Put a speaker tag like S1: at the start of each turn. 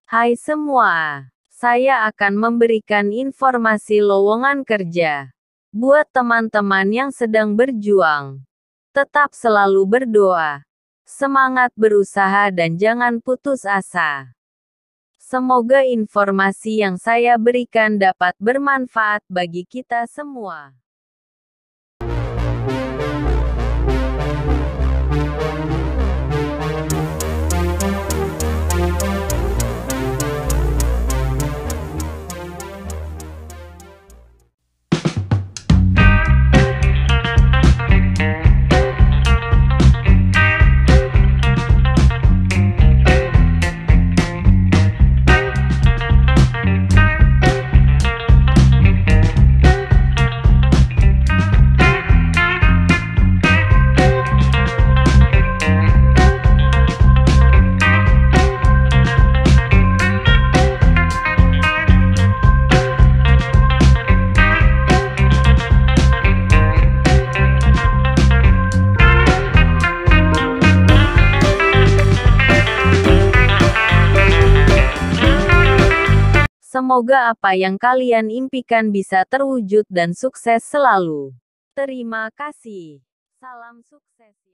S1: Hai semua, saya akan memberikan informasi lowongan kerja. Buat teman-teman yang sedang berjuang, tetap selalu berdoa, semangat berusaha dan jangan putus asa. Semoga informasi yang saya berikan dapat bermanfaat bagi kita semua. Semoga apa yang kalian impikan bisa terwujud dan sukses selalu. Terima kasih. Salam sukses.